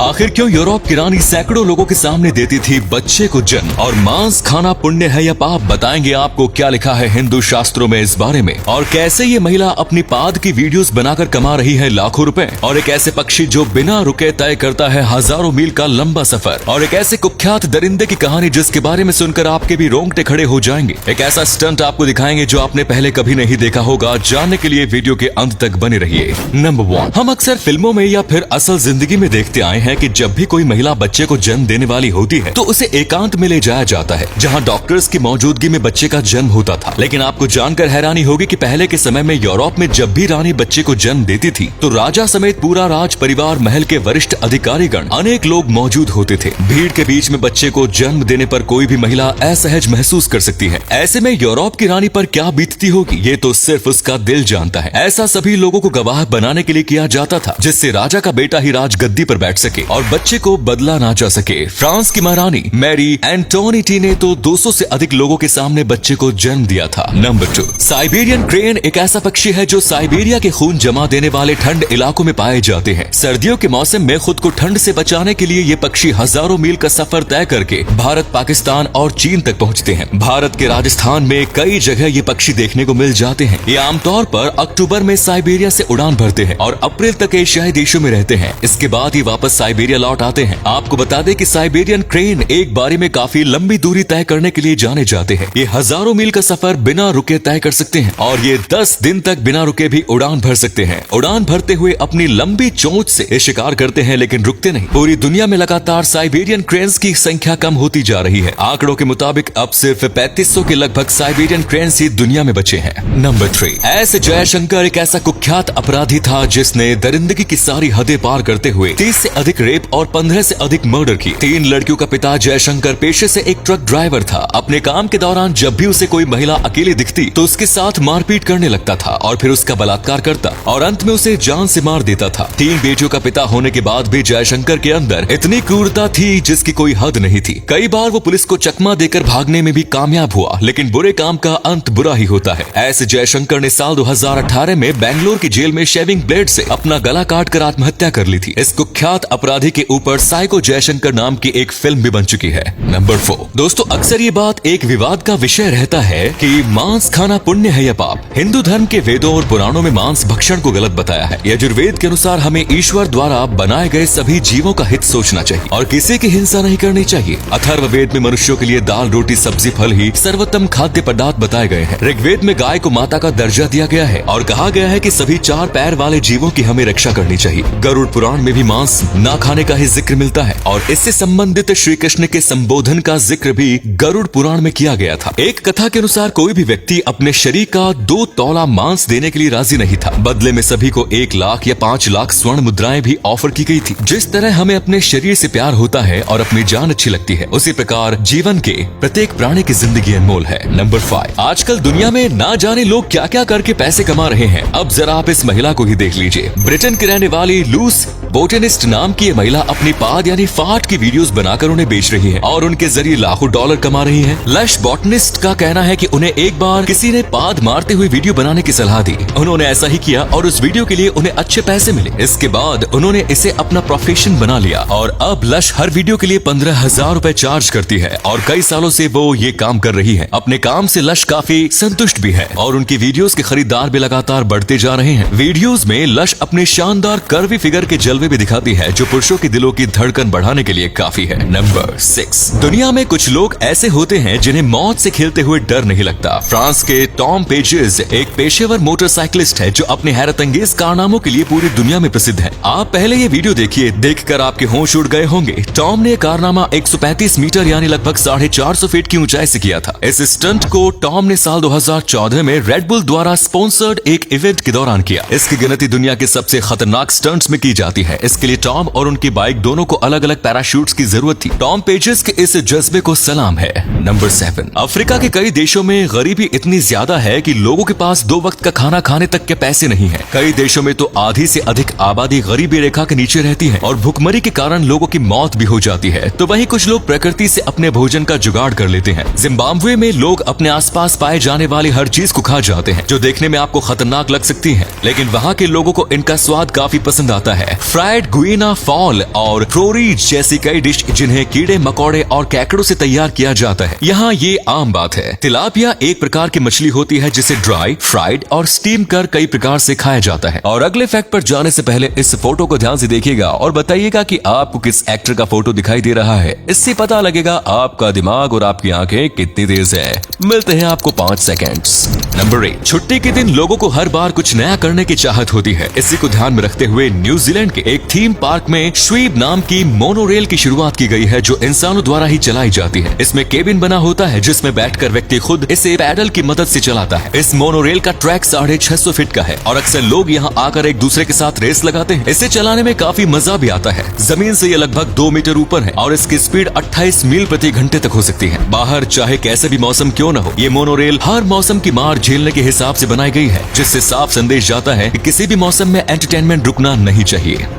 आखिर क्यों यूरोप की रानी सैकड़ों लोगों के सामने देती थी बच्चे को जन्म? और मांस खाना पुण्य है या पाप? बताएंगे आपको क्या लिखा है हिंदू शास्त्रों में इस बारे में, और कैसे ये महिला अपनी पाद की वीडियोस बनाकर कमा रही है लाखों रुपए, और एक ऐसे पक्षी जो बिना रुके तय करता है हजारों मील का लंबा सफर, और एक ऐसे कुख्यात दरिंदे की कहानी जिसके बारे में सुनकर आपके भी रोंगटे खड़े हो जाएंगे। एक ऐसा स्टंट आपको दिखाएंगे जो आपने पहले कभी नहीं देखा होगा। जानने के लिए वीडियो के अंत तक बने रहिए। नंबर 1, हम अक्सर फिल्मों में या फिर असल जिंदगी में देखते आए हैं कि जब भी कोई महिला बच्चे को जन्म देने वाली होती है तो उसे एकांत में ले जाया जाता है, जहां डॉक्टर्स की मौजूदगी में बच्चे का जन्म होता था। लेकिन आपको जानकर हैरानी होगी कि पहले के समय में यूरोप में जब भी रानी बच्चे को जन्म देती थी तो राजा समेत पूरा राज परिवार, महल के वरिष्ठ अधिकारीगण, अनेक लोग मौजूद होते थे। भीड़ के बीच में बच्चे को जन्म देने पर कोई भी महिला असहज महसूस कर सकती है। ऐसे में यूरोप की रानी पर क्या बीतती होगी ये तो सिर्फ उसका दिल जानता है। ऐसा सभी लोगों को गवाह बनाने के लिए किया जाता था, जिससे राजा का बेटा ही राजगद्दी पर बैठ सके और बच्चे को बदला ना जा सके। फ्रांस की महारानी मैरी एंटोनिटी ने तो 200 से अधिक लोगों के सामने बच्चे को जन्म दिया था। नंबर 2, साइबेरियन क्रेन एक ऐसा पक्षी है जो साइबेरिया के खून जमा देने वाले ठंड इलाकों में पाए जाते हैं। सर्दियों के मौसम में खुद को ठंड से बचाने के लिए ये पक्षी हजारों मील का सफर तय करके भारत, पाकिस्तान और चीन तक पहुँचते हैं। भारत के राजस्थान में कई जगह ये पक्षी देखने को मिल जाते हैं। ये आमतौर पर अक्टूबर में साइबेरिया से उड़ान भरते हैं और अप्रैल तक एशियाई देशों में रहते हैं। इसके बाद ये वापस साइबेरिया लौट आते हैं। आपको बता दें कि साइबेरियन क्रेन एक बारी में काफी लंबी दूरी तय करने के लिए जाने जाते हैं। ये हजारों मील का सफर बिना रुके तय कर सकते हैं और ये 10 दिन तक बिना रुके भी उड़ान भर सकते हैं। उड़ान भरते हुए अपनी लंबी चोंच से ये शिकार करते हैं, लेकिन रुकते नहीं। पूरी दुनिया में लगातार साइबेरियन क्रेन्स की संख्या कम होती जा रही है। आंकड़ों के मुताबिक अब सिर्फ 3500 के लगभग साइबेरियन क्रेन्स ही दुनिया में बचे हैं। नंबर 3, एस जयशंकर एक ऐसा कुख्यात अपराधी था जिसने दरिंदगी की सारी हदें पार करते हुए 30 से अधिक रेप और 15 से अधिक मर्डर की। 3 लड़कियों का पिता जयशंकर पेशे से एक ट्रक ड्राइवर था। अपने काम के दौरान जब भी उसे कोई महिला अकेली दिखती तो उसके साथ मारपीट करने लगता था और फिर उसका बलात्कार करता और अंत में उसे जान से मार देता था। 3 बेटियों का पिता होने के बाद भी जयशंकर के अंदर इतनी क्रूरता थी जिसकी कोई हद नहीं थी। कई बार वो पुलिस को चकमा देकर भागने में भी कामयाब हुआ, लेकिन बुरे काम का अंत बुरा ही होता है। ऐसे जयशंकर ने साल 2018 में बेंगलोर की जेल में शेविंग ब्लेड से अपना गला काटकर आत्महत्या कर ली थी। इस कुख्यात अपराधी के ऊपर साइको जयशंकर नाम की एक फिल्म भी बन चुकी है। नंबर 4, दोस्तों अक्सर ये बात एक विवाद का विषय रहता है कि मांस खाना पुण्य है या पाप। हिंदू धर्म के वेदों और पुराणों में मांस भक्षण को गलत बताया है। यजुर्वेद के अनुसार हमें ईश्वर द्वारा बनाए गए सभी जीवों का हित सोचना चाहिए और किसी की हिंसा नहीं करनी चाहिए। अथर्ववेद में मनुष्यों के लिए दाल, रोटी, सब्जी, फल ही सर्वोत्तम खाद्य पदार्थ बताए गए हैं। ऋग्वेद में गाय को माता का दर्जा दिया गया है और कहा गया है कि सभी 4 पैर वाले जीवों की हमें रक्षा करनी चाहिए। गरुड़ पुराण में भी मांस न खाने का ही जिक्र मिलता है और इससे संबंधित श्री कृष्ण के संबोधन का जिक्र भी गरुड़ पुराण में किया गया था। एक कथा के अनुसार कोई भी व्यक्ति अपने शरीर का 2 तौला मांस देने के लिए राजी नहीं था। बदले में सभी को 1 लाख या 5 लाख स्वर्ण मुद्राएं भी ऑफर की गई थी। जिस तरह हमें अपने शरीर से प्यार होता है और अपनी जान अच्छी लगती है, उसी प्रकार जीवन के प्रत्येक प्राणी की जिंदगी अनमोल है। नंबर 5, आजकल दुनिया में ना जाने लोग क्या क्या करके पैसे कमा रहे हैं। अब जरा आप इस महिला को ही देख लीजिए। ब्रिटेन की रहने वाली लूस बोटेनिस्ट नाम की ये महिला अपनी पाद यानी फाट की वीडियोस बनाकर उन्हें बेच रही है और उनके जरिए लाखों डॉलर कमा रही है। लश बॉटनिस्ट का कहना है कि उन्हें एक बार किसी ने पाद मारते हुए वीडियो बनाने की सलाह दी। उन्होंने ऐसा ही किया और उस वीडियो के लिए उन्हें अच्छे पैसे मिले। इसके बाद उन्होंने इसे अपना प्रोफेशन बना लिया और अब लश हर वीडियो के लिए 15,000 रुपए चार्ज करती है और कई सालों से वो ये काम कर रही है। अपने काम से लश काफी संतुष्ट भी है और उनकी वीडियोस के खरीदार भी लगातार बढ़ते जा रहे हैं। वीडियोस में लश अपने शानदार कर्वी फिगर के जलवे भी दिखाती है जो पुरुषों के दिलों की धड़कन बढ़ाने के लिए काफी है। नंबर 6, दुनिया में कुछ लोग ऐसे होते हैं जिन्हें मौत से खेलते हुए डर नहीं लगता। फ्रांस के टॉम पेजेस एक पेशेवर मोटरसाइकिलिस्ट है जो अपने हैरतअंगेज कारनामों के लिए पूरी दुनिया में प्रसिद्ध है। आप पहले ये वीडियो देखिए, देखकर आपके होश उड़ गए होंगे। टॉम ने कारनामा 135 मीटर यानी लगभग 450 फीट की ऊंचाई से किया था। इस स्टंट को टॉम ने साल 2014 में रेड बुल द्वारा स्पॉन्सर्ड एक इवेंट के दौरान किया। इसकी गिनती दुनिया के सबसे खतरनाक स्टंट्स में की जाती है। इसके लिए टॉम और उनकी बाइक दोनों को अलग अलग पैराशूट्स की जरूरत थी। टॉम पेजेस के इस जज्बे को सलाम है। नंबर 7, अफ्रीका के कई देशों में गरीबी इतनी ज्यादा है कि लोगों के पास 2 वक्त का खाना खाने तक के पैसे नहीं है। कई देशों में तो आधी से अधिक आबादी गरीबी रेखा के नीचे रहती है और भुखमरी के कारण लोगों की मौत भी हो जाती है। तो वहीं कुछ लोग प्रकृति से अपने भोजन का जुगाड़ कर लेते हैं। जिम्बाब्वे में लोग अपने आसपास पाए जाने वाली हर चीज को खा जाते हैं जो देखने में आपको खतरनाक लग सकती है, लेकिन वहाँ के लोगों को इनका स्वाद काफी पसंद आता है। फ्राइड गुइना फॉल और फ्रोरीज जैसी कई डिश जिन्हें कीड़े मकोड़े और केकड़ों से तैयार किया जाता है। यहाँ ये आम बात है। तिलापिया एक प्रकार की मछली होती है जिसे ड्राई, फ्राइड और स्टीम कर कई प्रकार से खाया जाता है। और अगले फैक्ट पर जाने से पहले इस फोटो को ध्यान से देखिएगा और बताइएगा कि आपको किस एक्टर का फोटो दिखाई दे रहा है। इससे पता लगेगा आपका दिमाग और आपकी आंखें कितनी तेज है। मिलते हैं आपको 5 सेकेंड्स। नंबर 8, छुट्टी के दिन लोगों को हर बार कुछ नया करने की चाहत होती है। इसी को ध्यान में रखते हुए न्यूजीलैंड के एक थीम पार्क में श्वीब नाम की मोनोरेल की शुरुआत की गई है जो इंसानों द्वारा ही चलाई जाती है। इसमें केबिन बना होता है जिसमें बैठकर व्यक्ति खुद इसे पैडल की मदद से चलाता है। इस मोनोरेल का ट्रैक 650 फीट का है और अक्सर लोग यहाँ आकर एक दूसरे के साथ रेस लगाते हैं। इसे चलाने में काफी मजा भी आता है। जमीन से ये लगभग 2 मीटर ऊपर है और इसकी स्पीड 28 मील प्रति घंटे तक हो सकती है। बाहर चाहे कैसे भी मौसम क्यों न हो, ये मोनोरेल हर मौसम की मार झेलने के हिसाब से बनाई गई है, जिससे साफ संदेश जाता है कि किसी भी मौसम में एंटरटेनमेंट रुकना नहीं चाहिए।